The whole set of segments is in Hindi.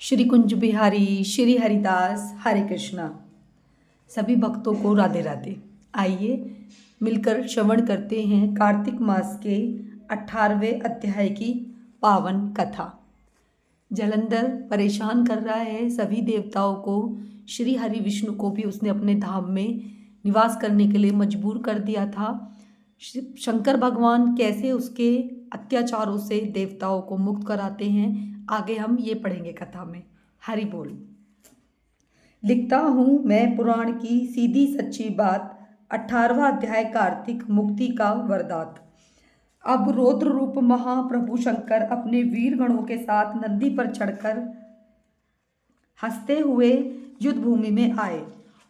श्री कुंज बिहारी श्री हरिदास हरे कृष्णा। सभी भक्तों को राधे राधे। आइए मिलकर श्रवण करते हैं कार्तिक मास के 18वें अध्याय की पावन कथा। जलंधर परेशान कर रहा है सभी देवताओं को। श्री हरि विष्णु को भी उसने अपने धाम में निवास करने के लिए मजबूर कर दिया था। शंकर भगवान कैसे उसके अत्याचारों से देवताओं को मुक्त कराते हैं, आगे हम ये पढ़ेंगे कथा में। हरि बोल। लिखता हूँ मैं पुराण की सीधी सच्ची बात। 18वां अध्याय कार्तिक मुक्ति का वरदात। अब रौद्र रूप महाप्रभु शंकर अपने वीर गणों के साथ नंदी पर चढ़कर हंसते हुए युद्ध भूमि में आए।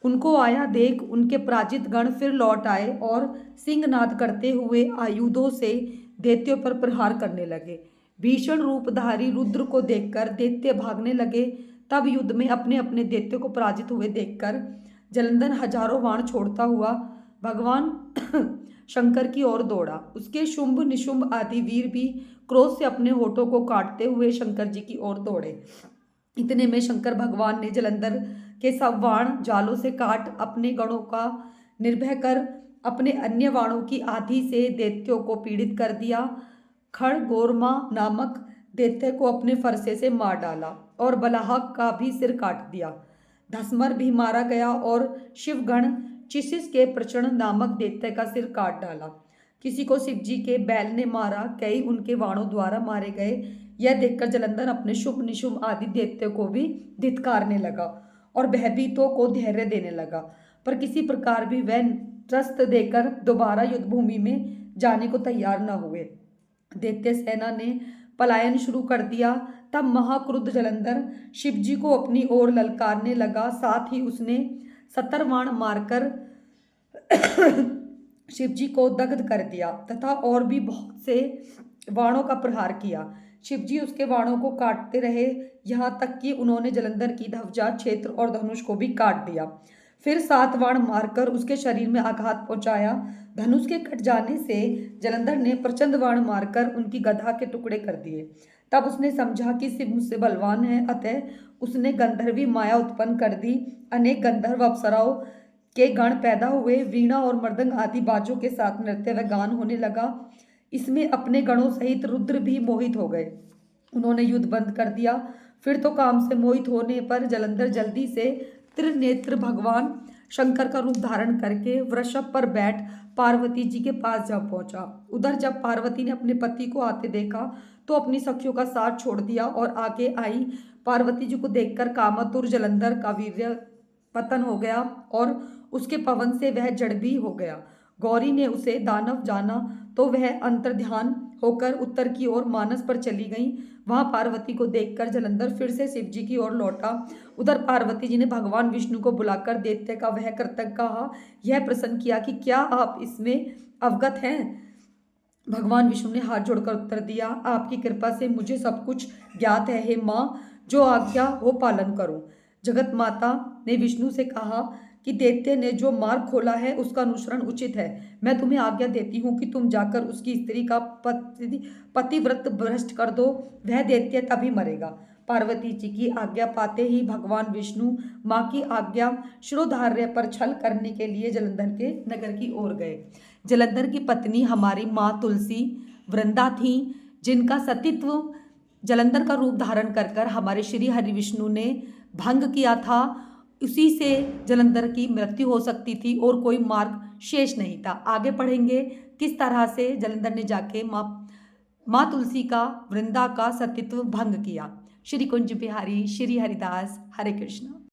उनको आया देख उनके पराजित गण फिर लौट आए और सिंहनाद करते हुए आयुधों से दैत्यों पर प्रहार करने लगे। भीषण रूपधारी रुद्र को देखकर दैत्य भागने लगे। तब युद्ध में अपने अपने दैत्यों को पराजित हुए देखकर जलंधर हजारों बाण छोड़ता हुआ भगवान शंकर की ओर दौड़ा। उसके शुंभ निशुंभ आदि वीर भी क्रोध से अपने होठों को काटते हुए शंकर जी की ओर दौड़े। इतने में शंकर भगवान ने जलंधर के सब बाण जालों से काट अपने गणों का निर्भय कर अपने अन्य बाणों की आधि से दैत्यों को पीड़ित कर दिया। खड़गोरमा नामक दैत्य को अपने फरसे से मार डाला और बलाहक का भी सिर काट दिया। धसमर भी मारा गया और शिवगण चिसिस के प्रचंड नामक दैत्य का सिर काट डाला। किसी को शिवजी के बैल ने मारा, कई उनके बाणों द्वारा मारे गए। यह देखकर जलंधर अपने शुभ निशुभ आदि दैत्य को भी धिक्कारने लगा और भयभीतों को धैर्य देने लगा, पर किसी प्रकार भी वह त्रस्त देकर दोबारा युद्ध भूमि में जाने को तैयार न हुए। दैत्य सेना ने पलायन शुरू कर दिया। तब महाक्रुद्ध जलंधर शिवजी को अपनी ओर ललकारने लगा। साथ ही उसने 70 बाण मारकर शिवजी को दग्ध कर दिया तथा और भी बहुत से बाणों का प्रहार किया। शिवजी उसके बाणों को काटते रहे, यहाँ तक कि उन्होंने जलंधर की ध्वजा, क्षेत्र और धनुष को भी काट दिया। फिर 7 बाण मारकर उसके शरीर में आघात पहुंचाया। धनुष के कट जाने से जलंधर ने प्रचंड बाण मारकर उनकी गदा के टुकड़े कर दिए। तब उसने समझा कि शिव मुझसे बलवान है, अतः उसने गंधर्वी माया उत्पन्न कर दी। अनेक गंधर्व अप्सराओं के गण पैदा हुए। वीणा और मृदंग आदि बाजों के साथ नृत्य व गान होने लगा। इसमें अपने गणों सहित रुद्र भी मोहित हो गए। उन्होंने युद्ध बंद कर दिया। फिर तो काम से मोहित होने पर जलंधर जल्दी से त्रिनेत्र भगवान शंकर का रूप धारण करके वृषभ पर बैठ पार्वती जी के पास जा पहुंचा। उधर जब पार्वती ने अपने पति को आते देखा तो अपनी सखियों का साथ छोड़ दिया और आगे आई। पार्वती जी को देखकर कामातुर जलंधर का वीर्य पतन हो गया और उसके पवन से वह जड़ भी हो गया। गौरी ने उसे दानव जाना तो वह अंतर्ध्यान होकर उत्तर की ओर मानस पर चली गई। वहां पार्वती को देखकर जलंधर फिर से शिवजी की ओर लौटा। उधर पार्वती जी ने भगवान विष्णु को बुलाकर दैत्य का वह कृतज्ञ कहा, यह प्रश्न किया कि क्या आप इसमें अवगत हैं। भगवान विष्णु ने हाथ जोड़कर उत्तर दिया, आपकी कृपा से मुझे सब कुछ ज्ञात है। हे माँ, जो आज्ञा हो पालन करो। जगत माता ने विष्णु से कहा कि दैत्य ने जो मार्ग खोला है उसका अनुसरण उचित है। मैं तुम्हें आज्ञा देती हूँ कि तुम जाकर उसकी स्त्री का पतिव्रत भ्रष्ट कर दो, वह दैत्य तभी मरेगा। पार्वती जी की आज्ञा पाते ही भगवान विष्णु माँ की आज्ञा शिरोधार्य पर छल करने के लिए जलंधर के नगर की ओर गए। जलंधर की पत्नी हमारी माँ तुलसी वृंदा थी, जिनका सतीत्व जलंधर का रूप धारण कर हमारे श्री हरि विष्णु ने भंग किया था। उसी से जलंधर की मृत्यु हो सकती थी और कोई मार्ग शेष नहीं था। आगे पढ़ेंगे किस तरह से जलंधर ने जाके माँ तुलसी का, वृंदा का सतीत्व भंग किया। श्री कुंज बिहारी श्री हरिदास हरे कृष्ण।